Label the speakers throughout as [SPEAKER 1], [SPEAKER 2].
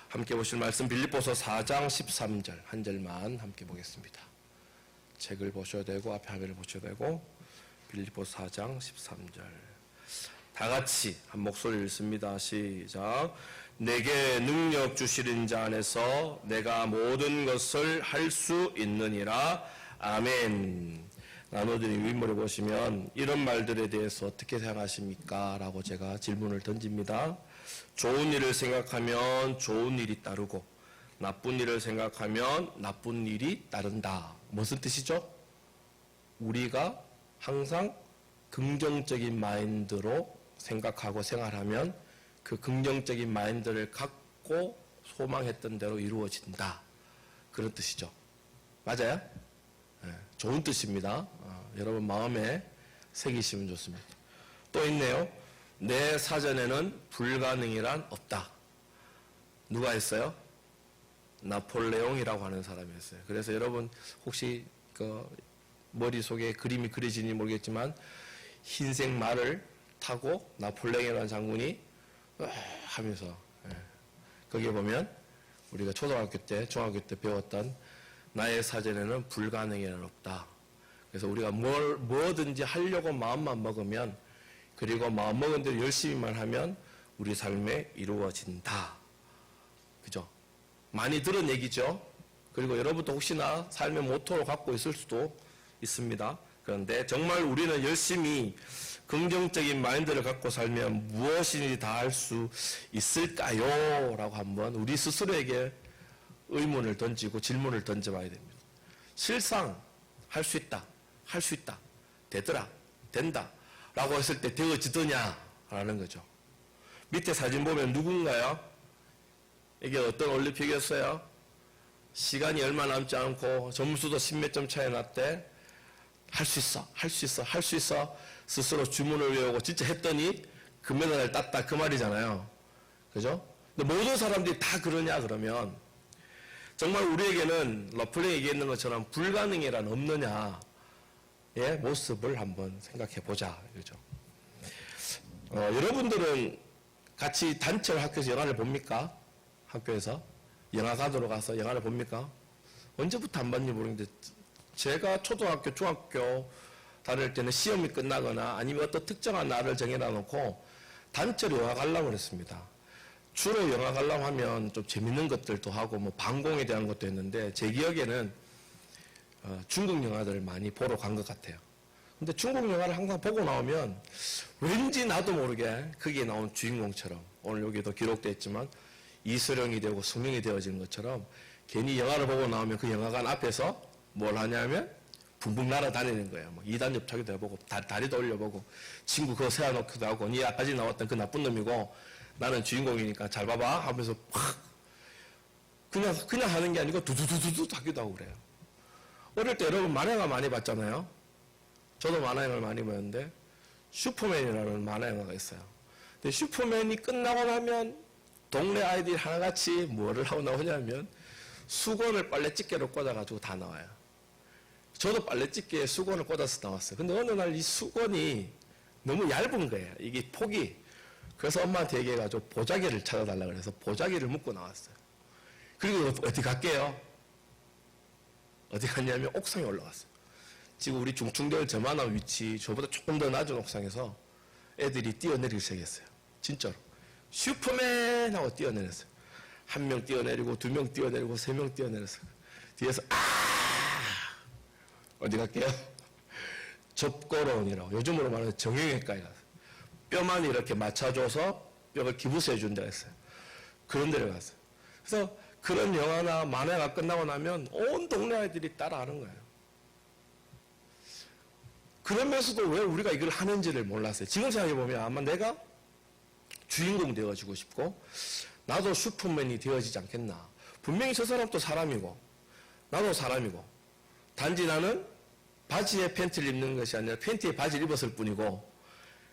[SPEAKER 1] 함께 보실 말씀 빌립보서 4장 13절 한 절만 함께 보겠습니다. 책을 보셔야 되고 앞에 화면을 보셔야 되고 빌립보서 4장 13절 다 같이 한 목소리를 읽습니다. 시작. 내게 능력 주시는 자 안에서 내가 모든 것을 할 수 있느니라. 아멘. 나누드린 윗물에 보시면 이런 말들에 대해서 어떻게 생각하십니까? 라고 제가 질문을 던집니다. 좋은 일을 생각하면 좋은 일이 따르고 나쁜 일을 생각하면 나쁜 일이 따른다. 무슨 뜻이죠? 우리가 항상 긍정적인 마인드로 생각하고 생활하면 그 긍정적인 마인드를 갖고 소망했던 대로 이루어진다. 그런 뜻이죠. 맞아요? 네, 좋은 뜻입니다. 여러분 마음에 새기시면 좋습니다. 또 있네요. 내 사전에는 불가능이란 없다. 누가 했어요? 나폴레옹이라고 하는 사람이 했어요. 그래서 여러분 혹시 그 머릿속에 그림이 그려지는지 모르겠지만 흰색 말을 타고 나폴레옹이라는 장군이 하면서 거기에 보면 우리가 초등학교 때 중학교 때 배웠던 나의 사전에는 불가능이란 없다. 그래서 우리가 뭐든지 하려고 마음만 먹으면 그리고 마음먹은 대로 열심히만 하면 우리 삶에 이루어진다. 그죠? 많이 들은 얘기죠? 그리고 여러분도 혹시나 삶의 모토로 갖고 있을 수도 있습니다. 그런데 정말 우리는 열심히 긍정적인 마인드를 갖고 살면 무엇이든지 다 할 수 있을까요? 라고 한번 우리 스스로에게 의문을 던지고 질문을 던져봐야 됩니다. 실상 할 수 있다. 할 수 있다. 되더라. 된다. 라고 했을 때 되어지더냐? 라는 거죠. 밑에 사진 보면 누군가요? 이게 어떤 올림픽이었어요? 시간이 얼마 남지 않고 점수도 10몇 점 차이 났대. 할 수 있어. 할 수 있어. 할 수 있어. 스스로 주문을 외우고 진짜 했더니 금메달을 땄다. 그 말이잖아요. 그죠? 근데 모든 사람들이 다 그러냐 그러면 정말 우리에게는 러플링이 얘기했는 것처럼 불가능이란 없느냐 의 모습을 한번 생각해 보자. 그죠? 여러분들은 같이 단체로 학교에서 영화를 봅니까? 학교에서? 영화관으로 가서 영화를 봅니까? 언제부터 안 봤는지 모르겠는데 제가 초등학교, 중학교 다닐 때는 시험이 끝나거나 아니면 어떤 특정한 날을 정해놔 놓고 단체로 영화 관람을 했습니다. 주로 영화 관람하면 좀 재밌는 것들도 하고 뭐 방공에 대한 것도 했는데 제 기억에는 중국 영화들을 많이 보러 간 것 같아요. 근데 중국 영화를 항상 보고 나오면 왠지 나도 모르게 거기에 나온 주인공처럼 오늘 여기도 기록되어 있지만 이수령이 되고 수명이 되어지는 것처럼 괜히 영화를 보고 나오면 그 영화관 앞에서 뭘 하냐면 붕붕 날아다니는 거예요. 뭐 2단 접촉이도 해보고 다리도 올려보고 친구 그거 세워놓기도 하고 니 아까지 나왔던 그 나쁜 놈이고 나는 주인공이니까 잘 봐봐 하면서 팍 그냥 하는 게 아니고 두두두두두 하기도 하고 그래요. 어릴 때 여러분 만화영화 많이 봤잖아요. 저도 만화영화를 많이 봤는데 슈퍼맨이라는 만화영화가 있어요. 근데 슈퍼맨이 끝나고 나면 동네 아이들이 하나같이 뭐를 하고 나오냐면 수건을 빨래집게로 꽂아가지고 다 나와요. 저도 빨래집게에 수건을 꽂아서 나왔어요. 근데 어느 날 이 수건이 너무 얇은 거예요. 이게 폭이. 그래서 엄마한테 얘기해가지고 보자기를 찾아달라고 해서 보자기를 묶고 나왔어요. 그리고 어디 갈게요? 어디 갔냐면 옥상에 올라갔어요. 지금 우리 중충대원 저만한 위치 저보다 조금 더 낮은 옥상에서 애들이 뛰어내리기 시작했어요. 진짜로. 슈퍼맨 하고 뛰어내렸어요. 1명 뛰어내리고 2명 뛰어내리고 3명 뛰어내렸어요. 뒤에서 어디 갈게요? 접고론이라고 요즘으로 말하는 정형외과에 가서 뼈만 이렇게 맞춰줘서 뼈를 기부스해 준다 했어요. 그런 데를 갔어요. 그래서 그런 영화나 만화가 끝나고 나면 온 동네 아이들이 따라하는 거예요. 그러면서도 왜 우리가 이걸 하는지를 몰랐어요. 지금 생각해보면 아마 내가 주인공 되어지고 싶고 나도 슈퍼맨이 되어지지 않겠나. 분명히 저 사람도 사람이고 나도 사람이고 단지 나는 바지에 팬티를 입는 것이 아니라 팬티에 바지를 입었을 뿐이고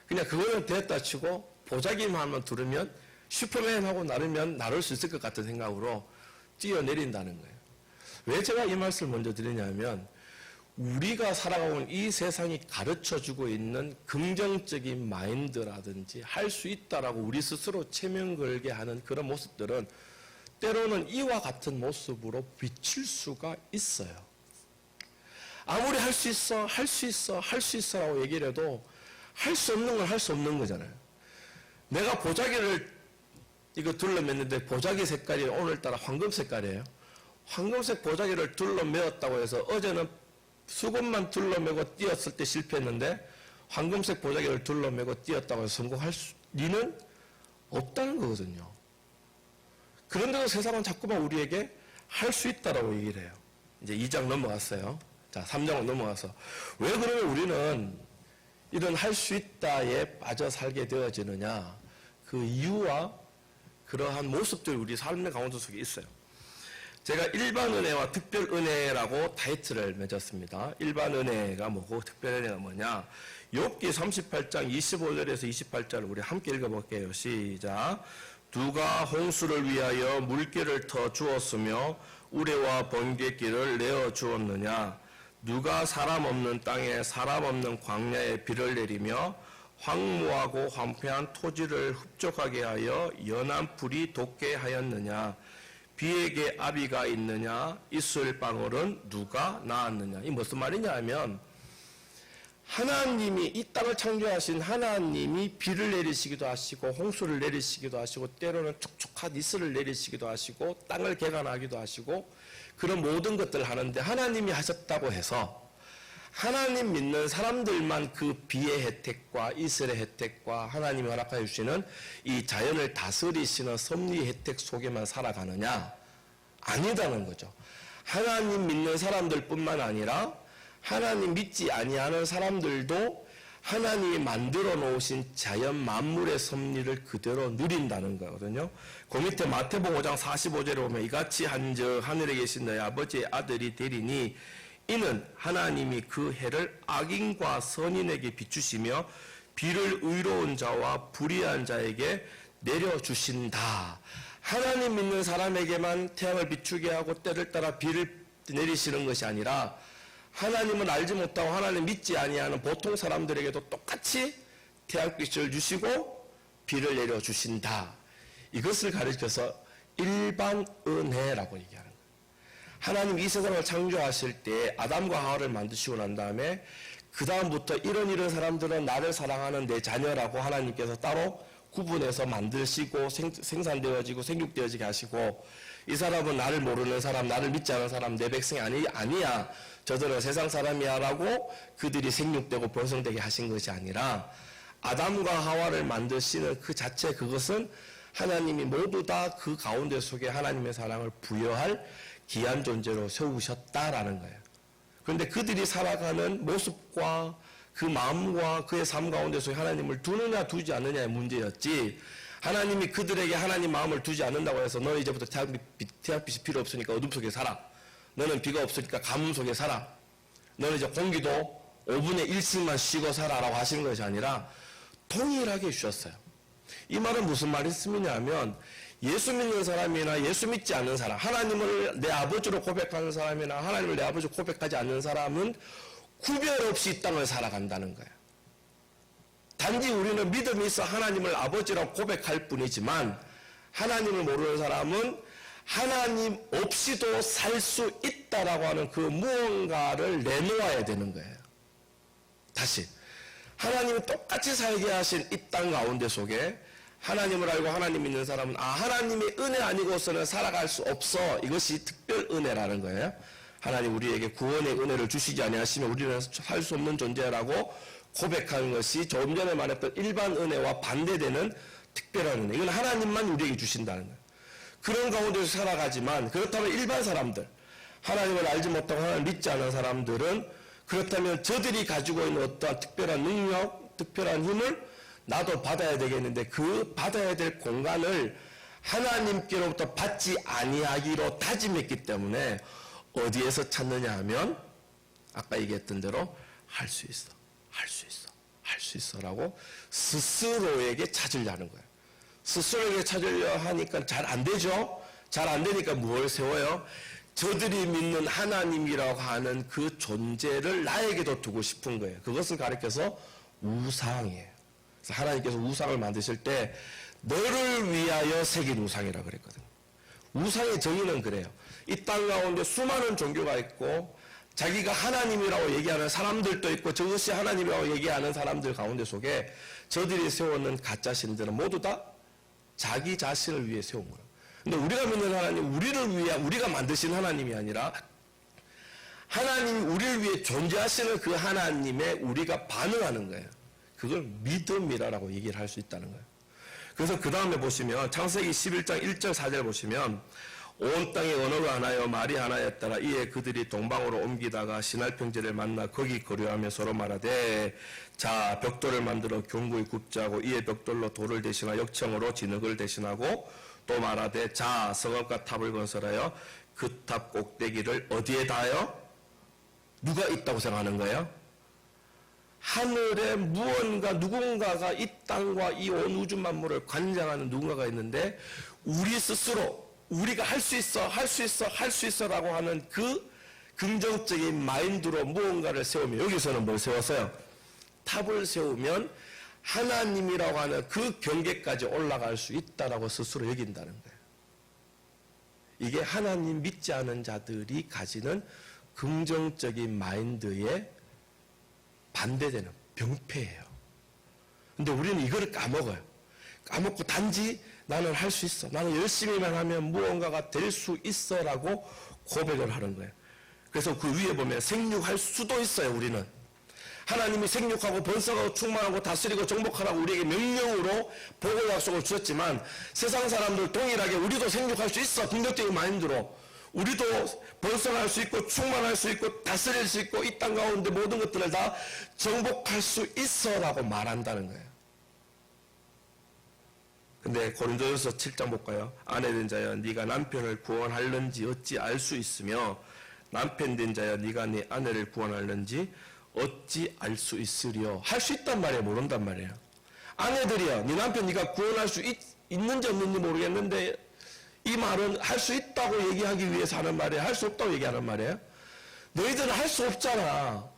[SPEAKER 1] 그냥 그거는 됐다 치고 보자기만 하면 들으면 슈퍼맨하고 나르면 나를 수 있을 것 같은 생각으로 뛰어내린다는 거예요. 왜 제가 이 말씀을 먼저 드리냐면 우리가 살아가는 이 세상이 가르쳐주고 있는 긍정적인 마인드라든지 할 수 있다라고 우리 스스로 체면 걸게 하는 그런 모습들은 때로는 이와 같은 모습으로 비칠 수가 있어요. 아무리 할 수 있어, 할 수 있어, 할 수 있어라고 얘기를 해도 할 수 없는 건 할 수 없는 거잖아요. 내가 보자기를 이거 둘러맸는데 보자기 색깔이 오늘따라 황금 색깔이에요. 황금색 보자기를 둘러매었다고 해서 어제는 수건만 둘러매고 뛰었을 때 실패했는데 황금색 보자기를 둘러매고 뛰었다고 해서 성공할 리는 없다는 거거든요. 그런데도 세상은 자꾸만 우리에게 할 수 있다라고 얘기를 해요. 이제 2장 넘어갔어요. 자, 3장으로 넘어가서 왜 그러면 우리는 이런 할 수 있다에 빠져 살게 되어지느냐, 그 이유와 그러한 모습들이 우리 삶의 가운데 속에 있어요. 제가 일반 은혜와 특별 은혜라고 타이틀을 맺었습니다. 일반 은혜가 뭐고 특별 은혜가 뭐냐. 욥기 38장 25절에서 28절을 우리 함께 읽어볼게요. 시작. 누가 홍수를 위하여 물길을 터 주었으며 우레와 번개길을 내어 주었느냐. 누가 사람 없는 땅에 사람 없는 광야에 비를 내리며 황무하고 황폐한 토지를 흡족하게 하여 연한 풀이 돋게 하였느냐. 비에게 아비가 있느냐. 이슬 방울은 누가 낳았느냐. 이 무슨 말이냐 하면 하나님이 이 땅을 창조하신 하나님이 비를 내리시기도 하시고 홍수를 내리시기도 하시고 때로는 촉촉한 이슬을 내리시기도 하시고 땅을 개간하기도 하시고 그런 모든 것들을 하는데 하나님이 하셨다고 해서 하나님 믿는 사람들만 그 비의 혜택과 이슬의 혜택과 하나님이 허락하여 주시는 이 자연을 다스리시는 섭리의 혜택 속에만 살아가느냐? 아니다는 거죠. 하나님 믿는 사람들뿐만 아니라 하나님 믿지 아니하는 사람들도 하나님이 만들어 놓으신 자연 만물의 섭리를 그대로 누린다는 거거든요. 그 밑에 마태복음 5장 45절에 보면 이같이 한즉 하늘에 계신 너희 아버지의 아들이 되리니 이는 하나님이 그 해를 악인과 선인에게 비추시며 비를 의로운 자와 불의한 자에게 내려주신다. 하나님 믿는 사람에게만 태양을 비추게 하고 때를 따라 비를 내리시는 것이 아니라 하나님은 알지 못하고 하나님 믿지 아니하는 보통 사람들에게도 똑같이 태양빛을 주시고 비를 내려주신다. 이것을 가르쳐서 일반 은혜라고 얘기하는 거예요. 하나님 이 세상을 창조하실 때 아담과 하와를 만드시고 난 다음에 그 다음부터 이런 사람들은 나를 사랑하는 내 자녀라고 하나님께서 따로 구분해서 만드시고 생산되어지고 생육되어지게 하시고 이 사람은 나를 모르는 사람, 나를 믿지 않은 사람, 내 백성이 아니야. 저들은 세상 사람이야 라고 그들이 생육되고 번성되게 하신 것이 아니라 아담과 하와를 만드시는 그 자체 그것은 하나님이 모두 다 그 가운데 속에 하나님의 사랑을 부여할 귀한 존재로 세우셨다라는 거예요. 그런데 그들이 살아가는 모습과 그 마음과 그의 삶 가운데 속에 하나님을 두느냐 두지 않느냐의 문제였지 하나님이 그들에게 하나님 마음을 두지 않는다고 해서 너는 이제부터 태양빛이 필요 없으니까 어둠 속에 살아. 너는 비가 없으니까 가뭄 속에 살아. 너는 이제 공기도 5분의 1씩만 쉬고 살아라고 하시는 것이 아니라 동일하게 주셨어요. 이 말은 무슨 말씀이냐 하면 예수 믿는 사람이나 예수 믿지 않는 사람, 하나님을 내 아버지로 고백하는 사람이나 하나님을 내 아버지로 고백하지 않는 사람은 구별 없이 이 땅을 살아간다는 거예요. 단지 우리는 믿음이 있어 하나님을 아버지라고 고백할 뿐이지만 하나님을 모르는 사람은 하나님 없이도 살 수 있다라고 하는 그 무언가를 내놓아야 되는 거예요. 다시 하나님이 똑같이 살게 하신 이 땅 가운데 속에 하나님을 알고 하나님 믿는 사람은 하나님의 은혜 아니고서는 살아갈 수 없어. 이것이 특별 은혜라는 거예요. 하나님 우리에게 구원의 은혜를 주시지 아니하시면 우리는 살 수 없는 존재라고 고백하는 것이 조금 전에 말했던 일반 은혜와 반대되는 특별한 은혜. 이건 하나님만 우리에게 주신다는 거예요. 그런 가운데서 살아가지만 그렇다면 일반 사람들, 하나님을 알지 못하고 하나님을 믿지 않은 사람들은 그렇다면 저들이 가지고 있는 어떠한 특별한 능력, 특별한 힘을 나도 받아야 되겠는데 그 받아야 될 공간을 하나님께로부터 받지 아니하기로 다짐했기 때문에 어디에서 찾느냐 하면 아까 얘기했던 대로 할 수 있어, 할 수 있어, 할 수 있어라고 스스로에게 찾으려는 거예요. 스스로에게 찾으려 하니까 잘 안 되죠. 잘 안 되니까 뭘 세워요? 저들이 믿는 하나님이라고 하는 그 존재를 나에게도 두고 싶은 거예요. 그것을 가리켜서 우상이에요. 그래서 하나님께서 우상을 만드실 때 너를 위하여 새긴 우상이라고 그랬거든요. 우상의 정의는 그래요. 이 땅 가운데 수많은 종교가 있고 자기가 하나님이라고 얘기하는 사람들도 있고 저것이 하나님이라고 얘기하는 사람들 가운데 속에 저들이 세우는 가짜신들은 모두 다 자기 자신을 위해 세운 거예요. 근데 우리가 믿는 하나님, 우리를 위해 우리가 만드신 하나님이 아니라 하나님이 우리를 위해 존재하시는 그 하나님에 우리가 반응하는 거예요. 그걸 믿음이라고 얘기를 할 수 있다는 거예요. 그래서 그 다음에 보시면 창세기 11장 1절 4절 보시면 온 땅에 언어가 하나요 말이 하나였더라. 이에 그들이 동방으로 옮기다가 시날 평지를 만나 거기 거류하며 서로 말하되 자 벽돌을 만들어 견고히 굽자 하고 이에 벽돌로 돌을 대신하여 역청으로 진흙을 대신하고 또 말하되 자 성읍과 탑을 건설하여 그 탑 꼭대기를 어디에 닿아요? 누가 있다고 생각하는 거예요? 하늘에 무언가 누군가가 이 땅과 이 온 우주 만물을 관장하는 누군가가 있는데 우리 스스로 우리가 할 수 있어 할 수 있어 할 수 있어라고 하는 그 긍정적인 마인드로 무언가를 세우면 여기서는 뭘 세웠어요? 탑을 세우면 하나님이라고 하는 그 경계까지 올라갈 수 있다라고 스스로 여긴다는 거예요. 이게 하나님 믿지 않은 자들이 가지는 긍정적인 마인드에 반대되는 병폐예요. 근데 우리는 이거를 까먹어요. 까먹고 단지 나는 할 수 있어. 나는 열심히만 하면 무언가가 될 수 있어 라고 고백을 하는 거예요. 그래서 그 위에 보면 생육할 수도 있어요. 우리는. 하나님이 생육하고 번성하고 충만하고 다스리고 정복하라고 우리에게 명령으로 보고 약속을 주셨지만 세상 사람들 동일하게 우리도 생육할 수 있어. 긍정적인 마인드로. 우리도 번성할 수 있고 충만할 수 있고 다스릴 수 있고 이 땅 가운데 모든 것들을 다 정복할 수 있어 라고 말한다는 거예요. 근데 고린도전서 7장 볼까요? 아내 된 자여 네가 남편을 구원할는지 어찌 알 수 있으며 남편 된 자여 네가 네 아내를 구원할는지 어찌 알 수 있으리요. 할 수 있단 말이에요. 모른단 말이에요. 아내들이여 네 남편 네가 구원할 수 있는지 없는지 모르겠는데 이 말은 할 수 있다고 얘기하기 위해서 하는 말이에요? 할 수 없다고 얘기하는 말이에요? 너희들은 할 수 없잖아.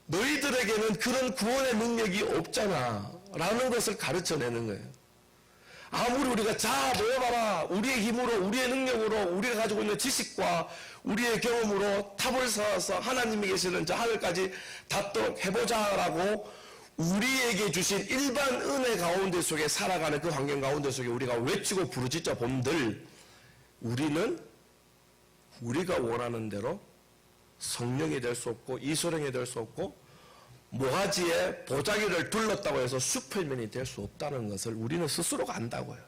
[SPEAKER 1] 너희들에게는 그런 구원의 능력이 없잖아. 라는 것을 가르쳐내는 거예요. 아무리 우리가 자 모여봐라. 우리의 힘으로 우리의 능력으로 우리가 가지고 있는 지식과 우리의 경험으로 탑을 세워서 하나님이 계시는 저 하늘까지 닿도록 해보자라고 우리에게 주신 일반 은혜 가운데 속에 살아가는 그 환경 가운데 속에 우리가 외치고 부르짖자 본들 우리는 우리가 원하는 대로 성령이 될 수 없고 이소령이 될 수 없고 모가지에 보자기를 둘렀다고 해서 슈퍼맨이 될 수 없다는 것을 우리는 스스로가 안다고요.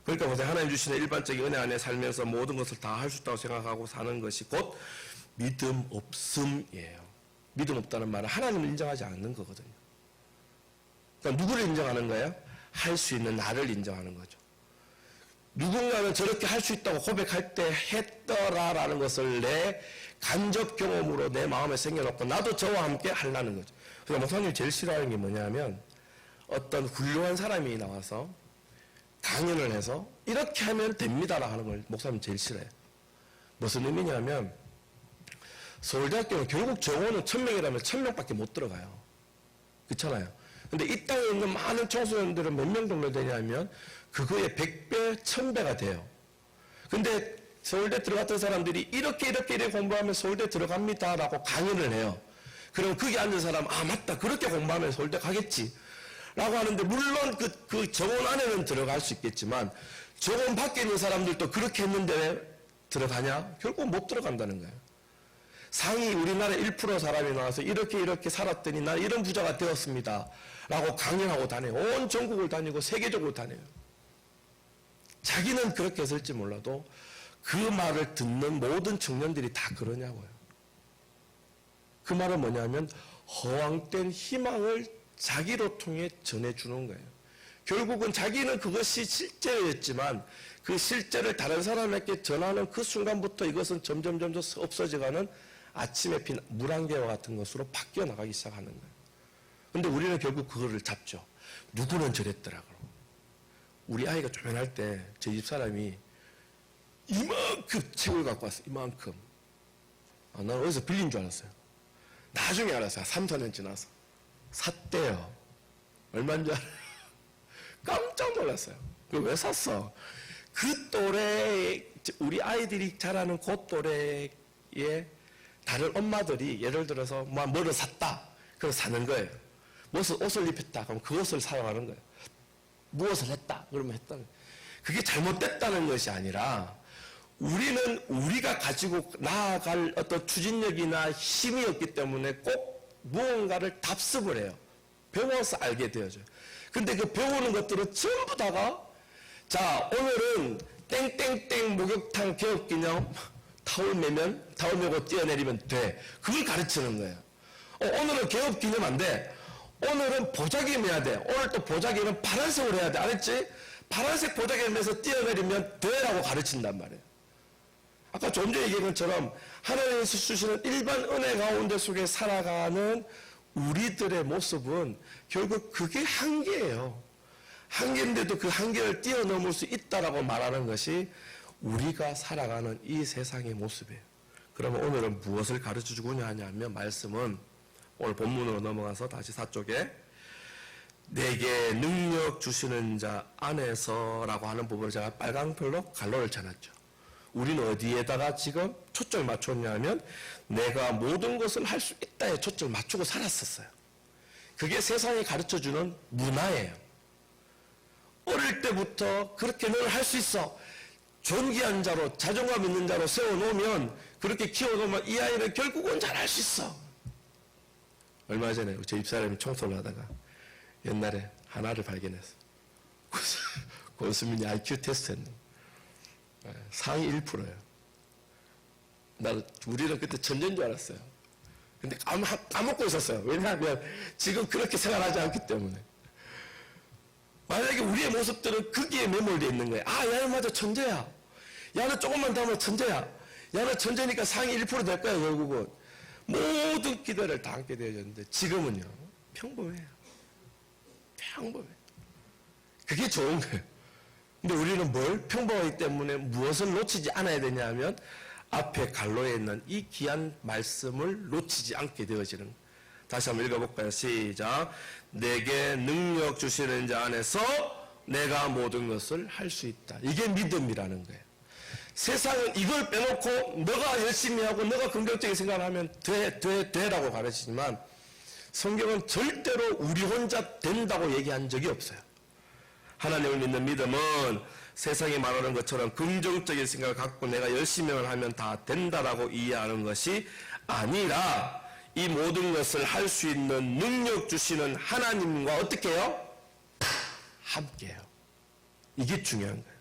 [SPEAKER 1] 그러니까 보세요. 하나님 주시는 일반적인 은혜 안에 살면서 모든 것을 다 할 수 있다고 생각하고 사는 것이 곧 믿음 없음이에요. 믿음 없다는 말은 하나님을 인정하지 않는 거거든요. 그러니까 누구를 인정하는 거예요? 할 수 있는 나를 인정하는 거죠. 누군가는 저렇게 할 수 있다고 고백할 때 했더라라는 것을 내 간접 경험으로 내 마음에 생겨놓고 나도 저와 함께 하려는 거죠. 그래서 목사님이 제일 싫어하는 게 뭐냐면 어떤 훌륭한 사람이 나와서 강연을 해서 이렇게 하면 됩니다라 하는 걸 목사님 제일 싫어해요. 무슨 의미냐면 서울대학교는 결국 정원은 1000명이라면 1000명밖에 못 들어가요. 그렇잖아요. 근데 이 땅에 있는 많은 청소년들은 몇 명 정도 되냐면 그거의 100배, 1000배가 돼요. 근데 서울대 들어갔던 사람들이 이렇게 공부하면 서울대 들어갑니다라고 강연을 해요. 그럼 거기 앉은 사람 맞다 그렇게 공부하면 서울대 가겠지 라고 하는데 물론 그 정원 안에는 들어갈 수 있겠지만 정원 밖에 있는 사람들도 그렇게 했는데 왜 들어가냐? 결국 못 들어간다는 거예요. 상위 우리나라 1% 사람이 나와서 이렇게 살았더니 나는 이런 부자가 되었습니다 라고 강연하고 다녀요. 온 전국을 다니고 세계적으로 다녀요. 자기는 그렇게 했을지 몰라도 그 말을 듣는 모든 청년들이 다 그러냐고요. 그 말은 뭐냐면 허황된 희망을 자기로 통해 전해주는 거예요. 결국은 자기는 그것이 실제였지만 그 실제를 다른 사람에게 전하는 그 순간부터 이것은 점점 없어져가는 아침에 핀 물안개와 같은 것으로 바뀌어 나가기 시작하는 거예요. 근데 우리는 결국 그거를 잡죠. 누구는 저랬더라고. 우리 아이가 조면할 때 저희 집 사람이 이만큼 책을 갖고 왔어요. 이만큼. 나는 어디서 빌린 줄 알았어요. 나중에 알았어요. 3, 4년 지나서. 샀대요. 얼마인 줄 알아요? 깜짝 놀랐어요. 그걸 왜 샀어? 그 또래, 우리 아이들이 자라는 그 또래의 다른 엄마들이 예를 들어서 뭐를 샀다. 그럼 사는 거예요. 무슨 옷을 입혔다. 그럼 그 옷을 사용하는 거예요. 무엇을 했다. 그러면 했다는 거예요. 그게 잘못됐다는 것이 아니라 우리는 우리가 가지고 나아갈 어떤 추진력이나 힘이 없기 때문에 꼭 무언가를 답습을 해요. 배워서 알게 되어져요. 근데 그 배우는 것들은 전부 다가 자, 오늘은 땡땡땡 목욕탕 개업기념 타올 메고 뛰어내리면 돼. 그걸 가르치는 거예요. 오늘은 개업기념 안 돼. 오늘은 보자기 매야 돼. 오늘 또 보자기는 파란색으로 해야 돼. 알았지? 파란색 보자기를 매서 뛰어내리면 돼라고 가르친단 말이에요. 아까 좀 전에 얘기한 것처럼 하나님께서 주시는 일반 은혜 가운데 속에 살아가는 우리들의 모습은 결국 그게 한계예요. 한계인데도 그 한계를 뛰어넘을 수 있다라고 말하는 것이 우리가 살아가는 이 세상의 모습이에요. 그러면 오늘은 무엇을 가르쳐 주고자 하냐면 말씀은 오늘 본문으로 넘어가서 다시 4쪽에 내게 능력 주시는 자 안에서라고 하는 부분을 제가 빨강별로 갈로를 쳐놨죠. 우리는 어디에다가 지금 초점을 맞췄냐면 내가 모든 것을 할 수 있다에 초점을 맞추고 살았었어요. 그게 세상이 가르쳐주는 문화예요. 어릴 때부터 그렇게 널 할 수 있어. 존귀한 자로 자존감 있는 자로 세워놓으면 그렇게 키워놓으면 이 아이는 결국은 잘할 수 있어. 얼마 전에 제 집사람이 청소를 하다가 옛날에 하나를 발견했어. 권수민이 IQ 테스트 했는데 상위 1%예요. 우리는 그때 천재인 줄 알았어요. 근데 까먹고 있었어요. 왜냐하면 지금 그렇게 생활하지 않기 때문에. 만약에 우리의 모습들은 거기에 매몰되어 있는 거예요. 아, 야는 맞아, 천재야. 야는 조금만 더 하면 천재야. 야는 천재니까 상위 1% 될 거야, 결국은. 모든 기대를 다 함께 되어졌는데 지금은요, 평범해요. 평범해요. 그게 좋은 거예요. 근데 우리는 뭘 평범하기 때문에 무엇을 놓치지 않아야 되냐 하면 앞에 갈로에 있는 이 귀한 말씀을 놓치지 않게 되어지는 거예요. 다시 한번 읽어볼까요? 시작. 내게 능력 주시는 자 안에서 내가 모든 것을 할 수 있다. 이게 믿음이라는 거예요. 세상은 이걸 빼놓고 너가 열심히 하고 너가 긍정적인 생각을 하면 돼라고 가르치지만 성경은 절대로 우리 혼자 된다고 얘기한 적이 없어요. 하나님을 믿는 믿음은 세상이 말하는 것처럼 긍정적인 생각을 갖고 내가 열심히만 하면 다 된다라고 이해하는 것이 아니라 이 모든 것을 할 수 있는 능력 주시는 하나님과 어떻게 해요? 함께해요. 이게 중요한 거예요.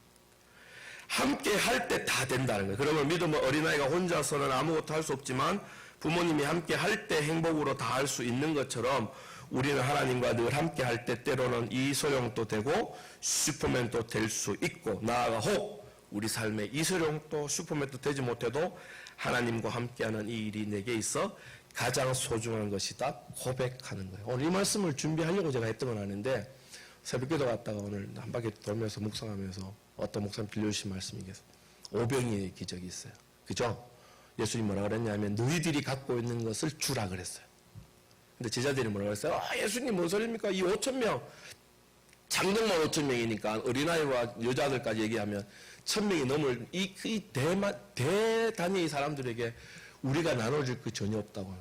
[SPEAKER 1] 함께 할 때 다 된다는 거예요. 그러면 믿음은 어린아이가 혼자서는 아무것도 할 수 없지만 부모님이 함께 할 때 행복으로 다 할 수 있는 것처럼 우리는 하나님과 늘 함께 할 때 때로는 이소룡도 되고 슈퍼맨도 될 수 있고 나아가 혹 우리 삶의 이소룡도 슈퍼맨도 되지 못해도 하나님과 함께하는 이 일이 내게 있어 가장 소중한 것이다 고백하는 거예요. 오늘 이 말씀을 준비하려고 제가 했던 건 아닌데 새벽기도 갔다가 오늘 한 바퀴 돌면서 묵상하면서 어떤 목사님 빌려주신 말씀이 계세요. 오병이의 기적이 있어요. 그죠? 예수님 뭐라 그랬냐면 너희들이 갖고 있는 것을 주라 그랬어요. 근데 제자들이 뭐라 그랬어요? 예수님 뭔 소리입니까? 이 5,000명 장정만 5,000명이니까 어린아이와 여자들까지 얘기하면 1,000명이 넘을 이 대단히 사람들에게 우리가 나눠줄 그 전혀 없다고요.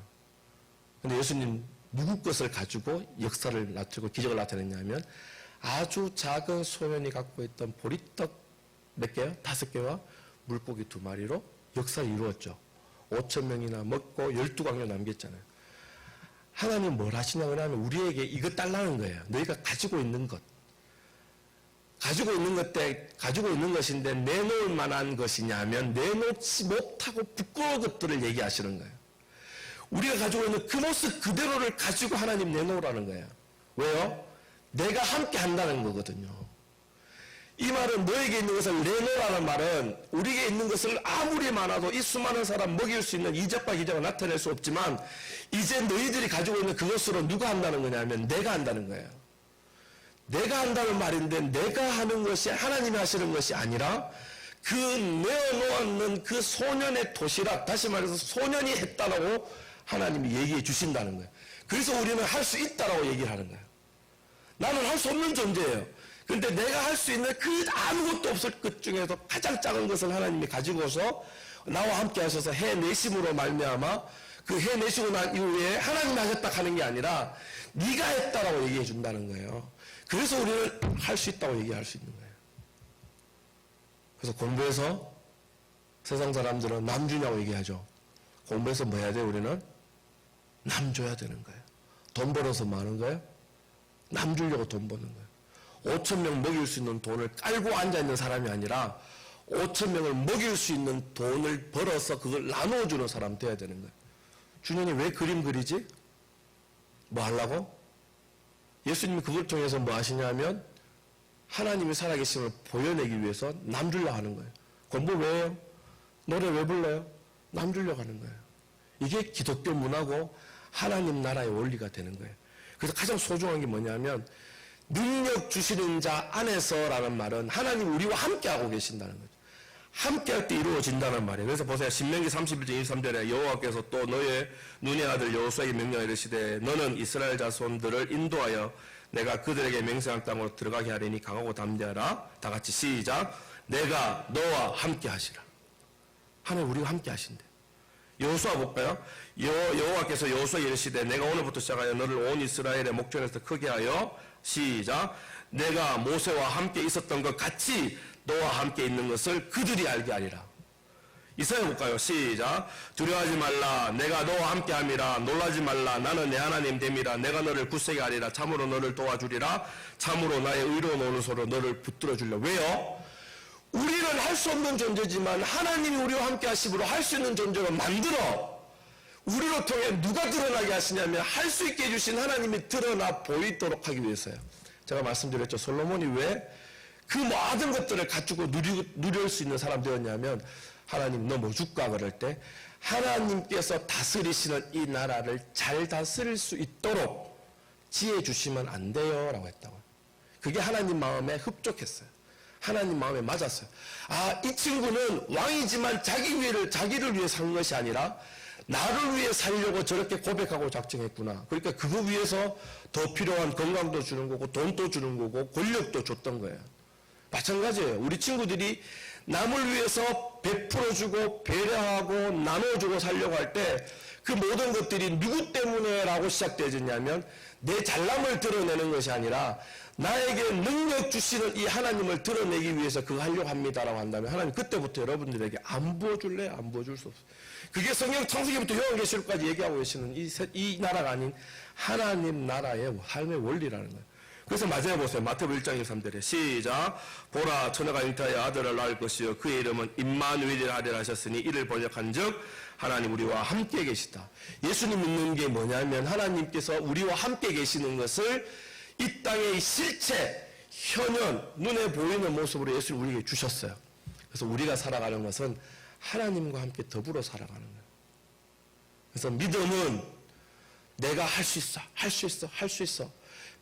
[SPEAKER 1] 근데 예수님 누구 것을 가지고 역사를 나타내고 기적을 나타냈냐면 아주 작은 소년이 갖고 있던 보리떡 몇 개요? 5개와 물고기 2마리로 역사를 이루었죠. 5,000명이나 먹고 12광년 남겼잖아요. 하나님 뭘 하시냐고 하면 우리에게 이것 달라는 거예요. 너희가 가지고 있는 것. 가지고 있는 것인데 내놓을 만한 것이냐면 내놓지 못하고 부끄러운 것들을 얘기하시는 거예요. 우리가 가지고 있는 그 모습 그대로를 가지고 하나님 내놓으라는 거예요. 왜요? 내가 함께 한다는 거거든요. 이 말은 너에게 있는 것을 내놓으라는 말은 우리에게 있는 것을 아무리 많아도 이 수많은 사람 먹일 수 있는 이적과 기적을 나타낼 수 없지만 이제 너희들이 가지고 있는 그것으로 누가 한다는 거냐면 내가 한다는 거예요. 내가 한다는 말인데 내가 하는 것이 하나님이 하시는 것이 아니라 그 내어놓았는 그 소년의 도시락, 다시 말해서 소년이 했다라고 하나님이 얘기해 주신다는 거예요. 그래서 우리는 할 수 있다라고 얘기를 하는 거예요. 나는 할 수 없는 존재예요. 근데 내가 할 수 있는 그 아무것도 없을 것 중에서 가장 작은 것을 하나님이 가지고서 나와 함께 하셔서 해내심으로 말미암아 그 해내시고 난 이후에 하나님이 하셨다 하는 게 아니라 네가 했다라고 얘기해 준다는 거예요. 그래서 우리는 할 수 있다고 얘기할 수 있는 거예요. 그래서 공부해서 세상 사람들은 남 주냐고 얘기하죠. 공부해서 뭐 해야 돼요? 우리는 남 줘야 되는 거예요. 돈 벌어서 뭐 하는 거예요? 남 주려고 돈 버는 거예요. 5,000명 먹일 수 있는 돈을 깔고 앉아있는 사람이 아니라 5,000명을 먹일 수 있는 돈을 벌어서 그걸 나눠주는 사람 돼야 되는 거예요. 주님이 왜 그림 그리지? 뭐 하려고? 예수님이 그걸 통해서 뭐 하시냐면 하나님이 살아계심을 보여내기 위해서 남 주려고 하는 거예요. 공부 왜 해요? 노래 왜 불러요? 남 주려고 하는 거예요. 이게 기독교 문화고 하나님 나라의 원리가 되는 거예요. 그래서 가장 소중한 게 뭐냐면 능력 주시는 자 안에서라는 말은 하나님 우리와 함께하고 계신다는 거죠. 함께할 때 이루어진다는 말이에요. 그래서 보세요. 신명기 31장 23절에 여호와께서 또 너의 눈의 아들 여호수아에게 명령하 이르시되 너는 이스라엘 자손들을 인도하여 내가 그들에게 맹세한 땅으로 들어가게 하리니 강하고 담대하라. 다 같이 시작. 내가 너와 함께 하시라. 하나님 우리가 함께 하신대. 여호수아 볼까요? 여호와께서 여호수아에게 이르시되 내가 오늘부터 시작하여 너를 온 이스라엘의 목전에서 크게 하여 시작. 내가 모세와 함께 있었던 것 같이 너와 함께 있는 것을 그들이 알게 하리라. 이사야 볼까요? 시작. 두려워하지 말라. 내가 너와 함께 함이라. 놀라지 말라. 나는 내 하나님 됨이라. 내가 너를 굳세게 하리라. 참으로 너를 도와주리라. 참으로 나의 의로운 오른손으로 너를 붙들어 주리라. 왜요? 우리는 할 수 없는 존재지만 하나님이 우리와 함께 하심으로 할 수 있는 존재로 만들어 우리로 통해 누가 드러나게 하시냐면 할 수 있게 해주신 하나님이 드러나 보이도록 하기 위해서요. 제가 말씀드렸죠. 솔로몬이 왜 그 모든 것들을 갖추고 누릴 수 있는 사람 되었냐면 하나님 너 뭐 줄까 그럴 때 하나님께서 다스리시는 이 나라를 잘 다스릴 수 있도록 지혜 주시면 안 돼요 라고 했다고. 그게 하나님 마음에 흡족했어요. 하나님 마음에 맞았어요. 아, 이 친구는 왕이지만 자기를 위해 산 것이 아니라 나를 위해 살려고 저렇게 고백하고 작정했구나. 그러니까 그거 위해서 더 필요한 건강도 주는 거고 돈도 주는 거고 권력도 줬던 거예요. 마찬가지예요. 우리 친구들이 남을 위해서 베풀어주고 배려하고 나눠주고 살려고 할 때 그 모든 것들이 누구 때문에 라고 시작되었냐면 내 잘남을 드러내는 것이 아니라 나에게 능력 주시는 이 하나님을 드러내기 위해서 그거 하려고 합니다라고 한다면 하나님 그때부터 여러분들에게 안 부어줄래요? 안 부어줄 수 없어요. 그게 성경 창세기부터 요한계시록까지 얘기하고 계시는 이 나라가 아닌 하나님 나라의 삶의 원리라는 거예요. 그래서 마지막에 보세요. 마태복음 1장 23절에 시작. 보라 처녀가 잉태하여 아들을 낳을 것이요 그의 이름은 임마누엘이라 하리라 하셨으니 이를 번역한즉 하나님 우리와 함께 계시다. 예수님 믿는 게 뭐냐면 하나님께서 우리와 함께 계시는 것을 이 땅의 실체, 현현, 눈에 보이는 모습으로 예수를 우리에게 주셨어요. 그래서 우리가 살아가는 것은 하나님과 함께 더불어 살아가는 거예요. 그래서 믿음은 내가 할 수 있어, 할 수 있어, 할 수 있어.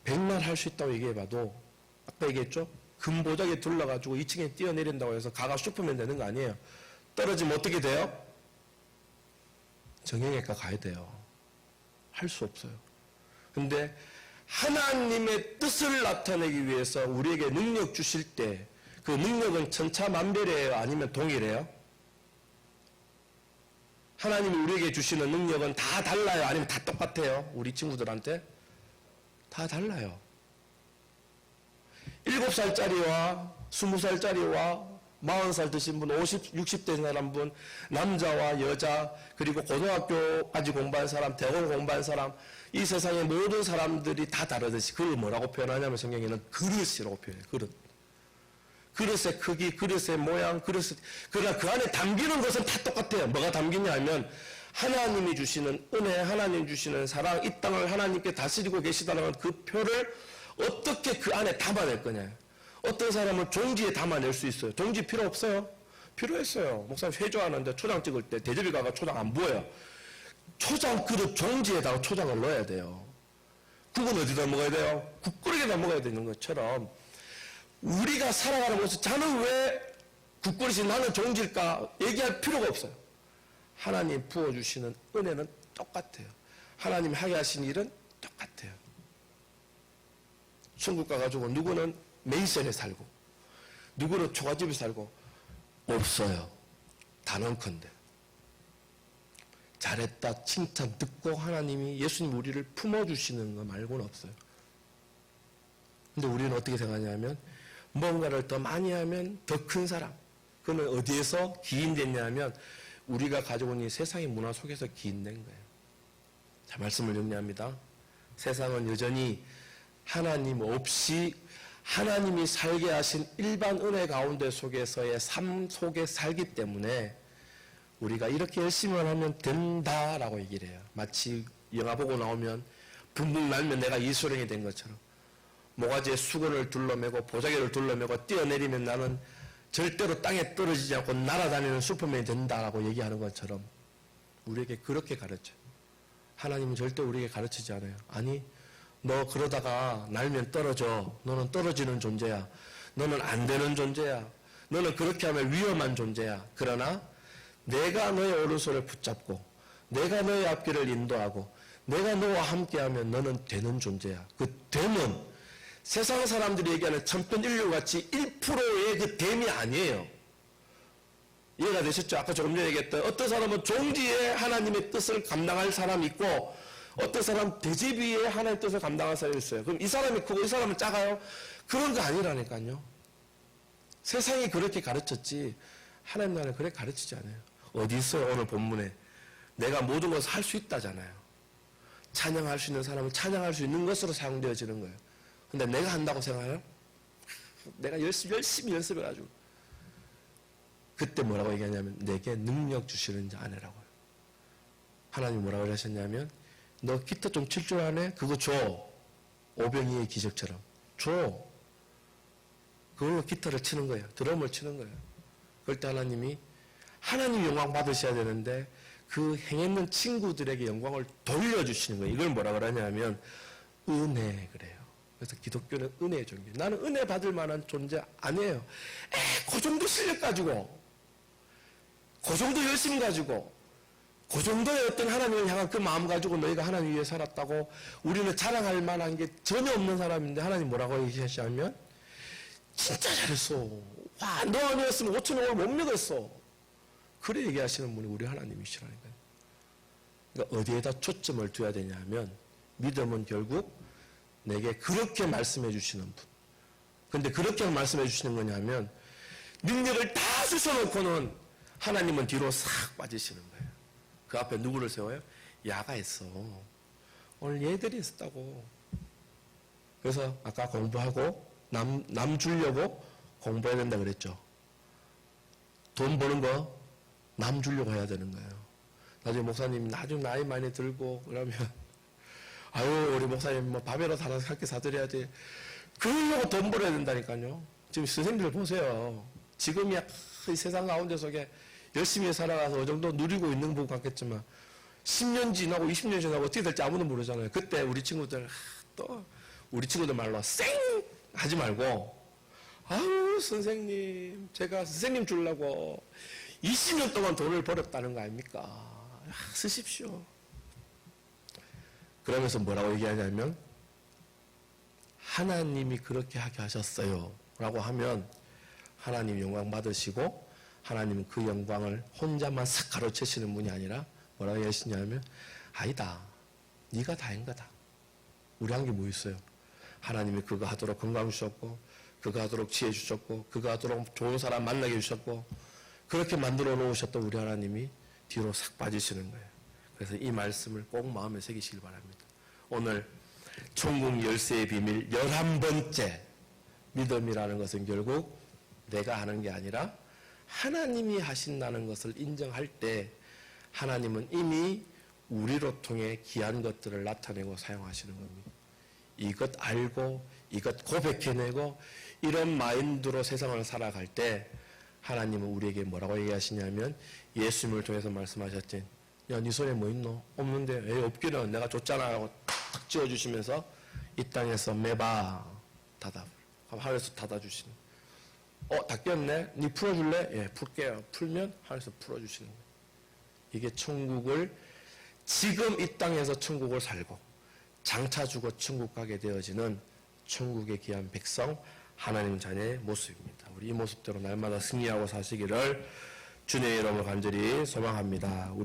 [SPEAKER 1] 백날 할 수 있다고 얘기해봐도 아까 얘기했죠? 금보자기에 둘러가지고 2층에 뛰어내린다고 해서 가가 슈퍼맨 되는 거 아니에요. 떨어지면 어떻게 돼요? 정형외과 가야 돼요. 할 수 없어요. 근데 하나님의 뜻을 나타내기 위해서 우리에게 능력 주실 때 그 능력은 천차만별이에요? 아니면 동일해요? 하나님이 우리에게 주시는 능력은 다 달라요? 아니면 다 똑같아요? 우리 친구들한테? 다 달라요. 7살짜리와 20살짜리와 40살 드신 분, 50, 60대 사람 분, 남자와 여자, 그리고 고등학교까지 공부한 사람, 대학원 공부한 사람, 이 세상의 모든 사람들이 다 다르듯이 그걸 뭐라고 표현하냐면 성경에는 그릇이라고 표현해요. 그릇. 그릇의 크기, 그릇의 모양, 그러나 그 안에 담기는 것은 다 똑같아요. 뭐가 담기냐 하면 하나님이 주시는 은혜, 하나님 주시는 사랑, 이 땅을 하나님께 다스리고 계시다는 그 표를 어떻게 그 안에 담아낼 거냐. 어떤 사람은 종지에 담아낼 수 있어요. 종지 필요 없어요. 필요했어요. 목사님 회조하는데 초장 찍을 때 대접이 가가 초장 안 부어요. 초장 그릇 종지에다가 초장을 넣어야 돼요. 국은 어디다 먹어야 돼요? 국그릇에다 먹어야 되는 것처럼 우리가 살아가는 곳에서 자는 왜 국그릇이 나는 종지일까 얘기할 필요가 없어요. 하나님 부어주시는 은혜는 똑같아요. 하나님 하게 하신 일은 똑같아요. 천국 가가지고 누구는 맨션에 살고 누구는 초가집에 살고 없어요. 단언컨대 잘했다 칭찬 듣고 하나님이 예수님 우리를 품어주시는 거 말고는 없어요. 근데 우리는 어떻게 생각하냐면 뭔가를 더 많이 하면 더 큰 사람. 그는 어디에서 기인됐냐 하면 우리가 가지고 있는 세상의 문화 속에서 기인된 거예요. 자, 말씀을 정리합니다. 세상은 여전히 하나님 없이 하나님이 살게 하신 일반 은혜 가운데 속에서의 삶 속에 살기 때문에 우리가 이렇게 열심히만 하면 된다라고 얘기를 해요. 마치 영화 보고 나오면 붕붕 날면 내가 이소룡이 된 것처럼 모가지에 수건을 둘러매고 보자기를 둘러매고 뛰어내리면 나는 절대로 땅에 떨어지지 않고 날아다니는 슈퍼맨이 된다라고 얘기하는 것처럼 우리에게 그렇게 가르쳐요. 하나님은 절대 우리에게 가르치지 않아요. 아니 너 그러다가 날면 떨어져. 너는 떨어지는 존재야. 너는 안 되는 존재야. 너는 그렇게 하면 위험한 존재야. 그러나 내가 너의 오른손을 붙잡고 내가 너의 앞길을 인도하고 내가 너와 함께하면 너는 되는 존재야. 그 됨은 세상 사람들이 얘기하는 천편일률같이 1%의 그 됨이 아니에요. 이해가 되셨죠? 아까 조금 전에 얘기했던 어떤 사람은 종지에 하나님의 뜻을 감당할 사람이 있고 어떤 사람은 대집 위에 하나님의 뜻을 감당할 사람이 있어요. 그럼 이 사람이 크고 이 사람은 작아요? 그런 거 아니라니까요. 세상이 그렇게 가르쳤지 하나님 나라는 그렇게 가르치지 않아요. 어디 있어요? 오늘 본문에 내가 모든 것을 할 수 있다잖아요. 찬양할 수 있는 사람은 찬양할 수 있는 것으로 사용되어지는 거예요. 근데 내가 한다고 생각해요? 내가 열심히 연습해가지고 그때 뭐라고 얘기하냐면 내게 능력 주시는 자 아내라고요. 하나님 뭐라고 하셨냐면 너 기타 좀 칠 줄 아네? 그거 줘. 오병이의 기적처럼 줘. 그걸로 기타를 치는 거예요. 드럼을 치는 거예요. 그럴 때 하나님이 하나님 영광 받으셔야 되는데 그 행했는 친구들에게 영광을 돌려주시는 거예요. 이걸 뭐라 그러냐면 은혜 그래요. 그래서 기독교는 은혜의 종교. 나는 은혜 받을 만한 존재 아니에요. 그 정도 실력 가지고 그 정도 열심 가지고 그 정도의 어떤 하나님을 향한 그 마음 가지고 너희가 하나님 위해 살았다고 우리는 자랑할 만한 게 전혀 없는 사람인데 하나님 뭐라고 얘기하시냐면 진짜 잘했어. 와, 너 아니었으면 5,000원을 못 먹었어. 그래 얘기하시는 분이 우리 하나님이시라니까요. 그러니까 어디에다 초점을 둬야 되냐 하면 믿음은 결국 내게 그렇게 말씀해 주시는 분. 근데 그렇게 말씀해 주시는 거냐면 능력을 다 주셔놓고는 하나님은 뒤로 싹 빠지시는 거예요. 그 앞에 누구를 세워요? 야가 있어. 오늘 얘들이 있었다고. 그래서 아까 공부하고 남 주려고 공부해야 된다 그랬죠. 돈 버는 거 남 주려고 해야 되는 거예요. 나중에 목사님 나중에 나이 많이 들고 그러면 아유 우리 목사님 뭐 밥이라도 하나 함께 사드려야지. 그러려고 돈 벌어야 된다니까요. 지금 선생님들 보세요. 지금이야 이 세상 가운데 속에 열심히 살아가서 어느 정도 누리고 있는 분 같겠지만 10년 지나고 20년 지나고 어떻게 될지 아무도 모르잖아요. 그때 우리 친구들 또 우리 친구들 말로 쌩 하지 말고 아유 선생님 제가 선생님 주려고 20년 동안 돈을 벌었다는 거 아닙니까? 쓰십시오. 그러면서 뭐라고 얘기하냐면 하나님이 그렇게 하게 하셨어요 라고 하면 하나님 영광 받으시고 하나님은 그 영광을 혼자만 싹 가로채시는 분이 아니라 뭐라고 하시냐면 아니다. 네가 다 한 거다. 우리 한 게 뭐 있어요? 하나님이 그거 하도록 건강 주셨고 그거 하도록 지혜 주셨고 그거 하도록 좋은 사람 만나게 해주셨고 그렇게 만들어 놓으셨던 우리 하나님이 뒤로 싹 빠지시는 거예요. 그래서 이 말씀을 꼭 마음에 새기시길 바랍니다. 오늘 천국 열쇠의 비밀 11번째 믿음이라는 것은 결국 내가 하는 게 아니라 하나님이 하신다는 것을 인정할 때 하나님은 이미 우리로 통해 귀한 것들을 나타내고 사용하시는 겁니다. 이것 알고 이것 고백해내고 이런 마인드로 세상을 살아갈 때 하나님은 우리에게 뭐라고 얘기하시냐면 예수님을 통해서 말씀하셨지. 야, 네 손에 뭐 있노? 없는데 왜 없기는 내가 줬잖아 하고 탁 쥐어주시면서 이 땅에서 매봐 닫아. 하늘에서 닫아주시는. 닫혔네? 네 풀어줄래? 예, 풀게요. 풀면 하늘에서 풀어주시는 거예요. 이게 천국을 지금 이 땅에서 천국을 살고 장차 주고 천국 가게 되어지는 천국의 귀한 백성 하나님 자녀의 모습입니다. 우리 이 모습대로 날마다 승리하고 사시기를 주님의 이름으로 간절히 소망합니다.